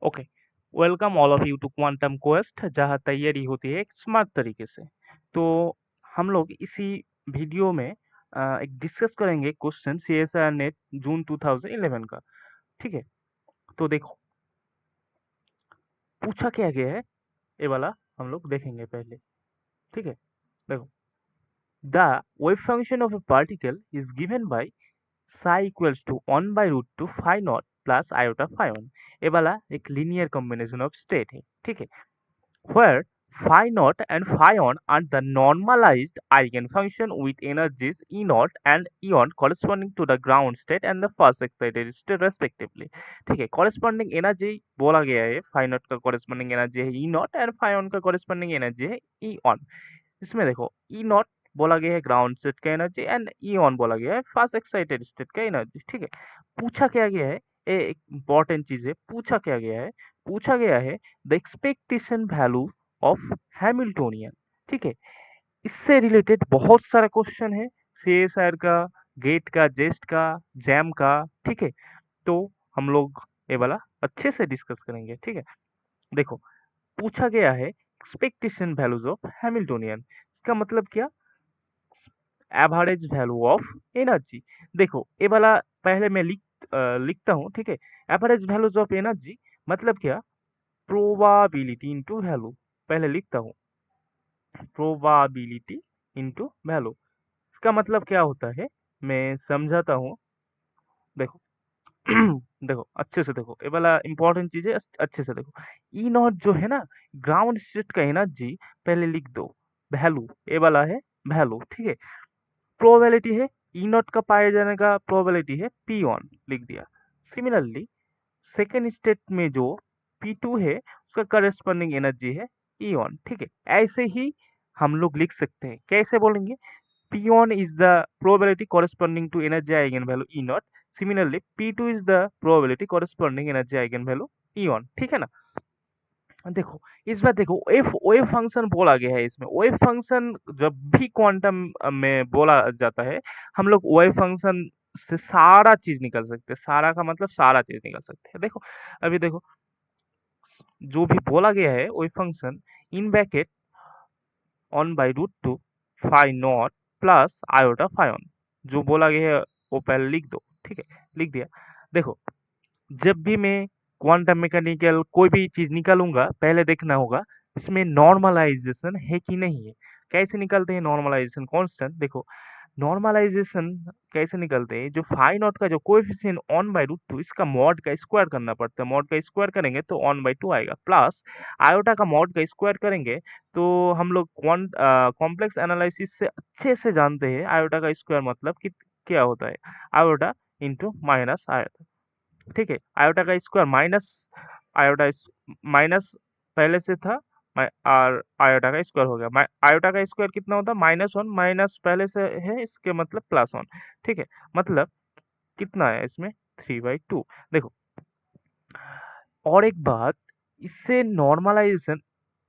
Okay, welcome all of you to quantum quest, जहाँ तैयारी होती है एक स्मार्ट तरीके से। तो हम लोग इसी वीडियो में एक डिस्कस करेंगे क्वेश्चन सीएसआर नेट जून 2011 का। ठीक है, तो देखो पूछा क्या गया है, ये वाला हम लोग देखेंगे पहले। ठीक है, देखो the wave function of A particle is given by psi equals to 1 by root 2 phi naught plus iota phi 1। ये वाला एक लीनियर कॉम्बिनेशन ऑफ स्टेट है। ठीक है, where phi naught and phi on are the normalized eigenfunction with energies E naught and E1 corresponding to the ground state and the first excited state respectively। ठीक है, corresponding energy बोला गया है, phi naught का corresponding energy है E naught and phi on का corresponding energy है E1। इसमें देखो E naught बोला गया है ग्राउंड स्टेट का एनर्जी एंड ई ऑन बोला गया है फास्ट एक्साइटेड स्टेट का एनर्जी। ठीक है, पूछा क्या गया है, ये एक इंपॉर्टेंट चीज है। पूछा गया है the expectation value of Hamiltonian. ठीक है, इससे रिलेटेड बहुत सारा क्वेश्चन है, सीएसआर का, गेट का, जेस्ट का, जैम का। ठीक है, तो हम लोग ये वाला अच्छे से डिस्कस करेंगे। ठीक है, देखो पूछा गया है एक्सपेक्टेशन वैल्यूज ऑफ हैमिल्टोनियन, इसका मतलब क्या, एवरेज वैल्यू ऑफ एनर्जी। देखो ये वाला पहले मैं लिखता हूँ। ठीक है, एवरेज वैल्यूज ऑफ एनर्जी मतलब क्या, प्रोबाबिलिटी इनटू वैल्यू। पहले लिखता हूँ, प्रोबाबिलिटी इनटू वैल्यू। इसका मतलब क्या होता है, मैं समझाता हूँ। देखो देखो अच्छे से देखो, ये वाला इंपॉर्टेंट चीज है, अच्छे से देखो। ई नॉट जो है ना, ग्राउंड स्टेट का एनर्जी पहले लिख दो, वैल्यू ये वाला है वैल्यू। ठीक है, प्रोबेबिलिटी है ई नॉट का पाए जाने का, प्रोबेबिलिटी है पी ऑन, लिख दिया। सिमिलरली सेकेंड स्टेट में जो P2 है उसका करस्पॉन्डिंग एनर्जी है ई ऑन। ठीक है, ऐसे ही हम लोग लिख सकते हैं, कैसे बोलेंगे, P on is the probability corresponding to energy eigenvalue E naught. Similarly, P2 is the probability corresponding energy eigenvalue E on। ठीक है ना। देखो इस बार देखो एफ वेव फंक्शन बोला गया है, इसमें वेव फंक्शन जब भी क्वांटम में बोला जाता है, हम लोग वेव फंक्शन से सारा चीज निकल सकते हैं। सारा का मतलब सारा चीज निकल सकते हैं। देखो अभी देखो जो भी बोला गया है wave function in bracket 1/√2 phi not plus iota phi on, जो बोला गया है वो पहले लिख दो। ठीक है, लिख दिया। देखो जब भी मैं क्वांटम मैकेनिकल कोई भी चीज निकालूंगा, पहले देखना होगा इसमें नॉर्मलाइजेशन है कि नहीं है। कैसे निकलते हैं नॉर्मलाइजेशन, कांस्टेंट। देखो नॉर्मलाइजेशन कैसे निकलते हैं, जो फाई नॉट का जो कोएफिशिएंट 1/√2, इसका मॉड का स्क्वायर करना पड़ता है। मॉड का स्क्वायर करेंगे तो 1/2 आएगा, प्लस आयोटा का मॉड का स्क्वायर करेंगे तो हम लोग कॉम्प्लेक्स एनालिसिस से अच्छे से जानते हैं आयोटा का स्क्वायर मतलब कि क्या होता है, आयोटा इंटू माइनस आयोटा। ठीक है, आयोटा का स्क्वायर माइनस आयोटा माइनस पहले से था, और आयोटा का स्क्वायर हो गया। आयोटा का स्क्वायर कितना होता है, -1, माइनस पहले से है इसके मतलब +1। ठीक है, मतलब कितना है इसमें 3/2। देखो और एक बात, इससे नॉर्मलाइजेशन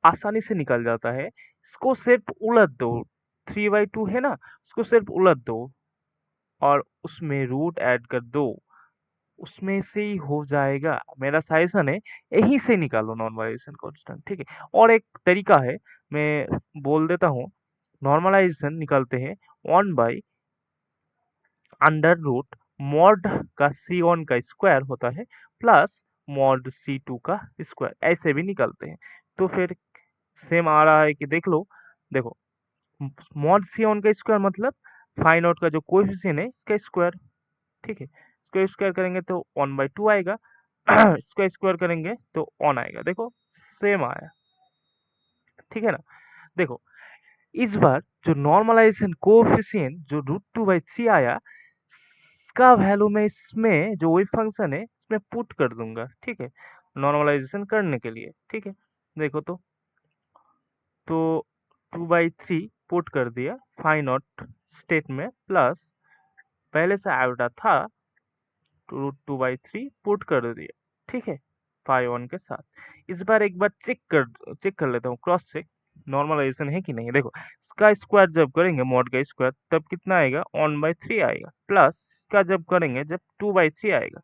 आसानी से निकल जाता है। इसको सिर्फ उलट दो, 3/2 है ना, उसको सिर्फ उलट दो और उसमें रूट ऐड कर दो, उसमें से ही हो जाएगा। मेरा सजेशन है यहीं से निकालो नॉर्मलाइजेशन कांस्टेंट। ठीक है, और एक तरीका है, मैं बोल देता हूँ। नॉर्मलाइजेशन निकालते हैं 1/√, मॉड का C1 का स्क्वायर होता है प्लस मॉड C2 का स्क्वायर, ऐसे भी निकलते हैं। तो फिर सेम आ रहा है कि देख लो। देखो मॉड C1 का स्क्वायर मतलब फाई नॉट का जो कोएफिशिएंट है इसका स्क्वायर। ठीक है, इसको स्क्वायर करेंगे तो 1/2 आएगा इसको स्क्वायर करेंगे तो 1 आएगा। देखो सेम आया। ठीक है ना। देखो इस बार जो नॉर्मलाइजेशन कोएफिशिएंट जो √2/3 आया, इसका वैल्यू मैं इसमें जो वेव फंक्शन है इसमें पुट कर दूंगा। ठीक है, नॉर्मलाइजेशन करने के लिए। ठीक है, देखो तो 2/3 पुट कर दिया फाई नॉट स्टेट में, प्लस पहले से आयोटा था तो √2/3 पुट कर दिया। ठीक है, फाई वन के साथ। इस बार एक बार चेक कर लेता हूँ, क्रॉस चेक नॉर्मलाइजेशन है कि नहीं। देखो इसका स्क्वायर जब करेंगे मॉड का स्क्वायर तब कितना आएगा, 1/3 आएगा, प्लस इसका जब करेंगे जब 2/3 आएगा।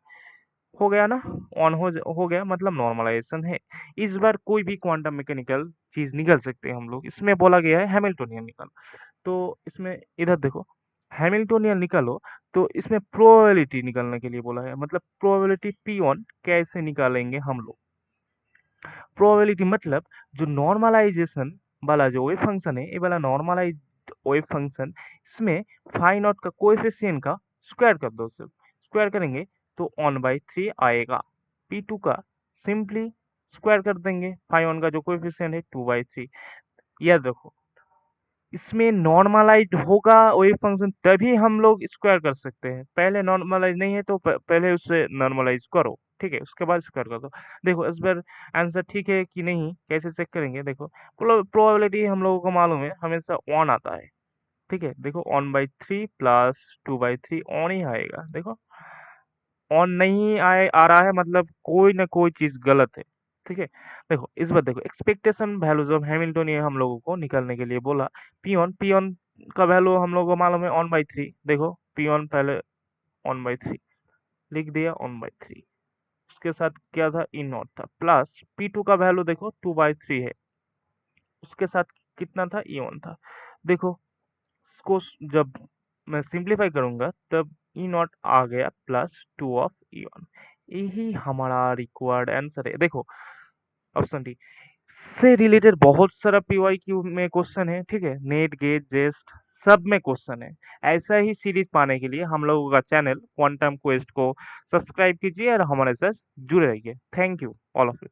हो गया ना, ऑन हो गया मतलब नॉर्मलाइजेशन है। इस बार कोई भी क्वांटम मैकेनिकल चीज निकल सकते हैं हम लोग, इसमें बोला गया है हैमिल्टोनियन निकल। तो इसमें इधर देखो, हैमिल्टोनियन निकालो, तो इसमें प्रोबेबिलिटी निकालने के लिए बोला है, मतलब प्रोबेबिलिटी पी ऑन कैसे निकालेंगे हम लोग। प्रोबेबिलिटी मतलब जो नॉर्मलाइजेशन वाला जो वेव फंक्शन है, ये वाला नॉर्मलाइज वेव फंक्शन, इसमें फाई नॉट का कोएफिशिएंट का स्क्वायर कर दो, सिर्फ स्क्वायर करेंगे तो 1/3 आएगा। P2 का सिंपली स्क्वायर कर देंगे, फाई वन का जो कोएफिशिएंट है 2/3। याद रखो, इसमें नॉर्मलाइज होगा वेव फंक्शन तभी हम लोग स्क्वायर कर सकते हैं, पहले नॉर्मलाइज नहीं है तो पहले उससे नॉर्मलाइज करो, ठीक है, उसके बाद स्क्वायर कर दो। देखो इस बार आंसर ठीक है कि नहीं कैसे चेक करेंगे, देखो प्रोबेबिलिटी हम लोगों को मालूम है हमेशा 1 आता है, ठीक है। देखो 1/3 प्लस 2/3 ऑन ही आएगा, देखो ऑन नहीं आए आ रहा है मतलब कोई ना कोई चीज गलत है, ठीक है। देखो इस बार देखो एक्सपेक्टेशन वैल्यूज ऑफ हैमिल्टोनियन हम लोगों को निकालने के लिए बोला। पी ऑन का वैल्यू हम लोगों को मालूम है 1/3, देखो पी ऑन पहले 1/3 लिख दिया, 1/3। उसके साथ क्या था, ई नॉट था, प्लस P2 का वैल्यू देखो 2/3 है, उसके साथ कितना था, ई1 था। देखो इसको जब मैं सिंप्लीफाई करूंगा तब ई नॉट आ गया प्लस 2 ऑफ ई1। यही हमारा रिक्वायर्ड आंसर है। देखो ऑप्शन डी से रिलेटेड बहुत सारा पीवाई क्यू में क्वेश्चन है, ठीक है, नेट गेट जेस्ट सब में क्वेश्चन है। ऐसा ही सीरीज पाने के लिए हम लोगों का चैनल क्वांटम क्वेस्ट को सब्सक्राइब कीजिए और हमारे साथ जुड़े रहिए। Thank you all of you.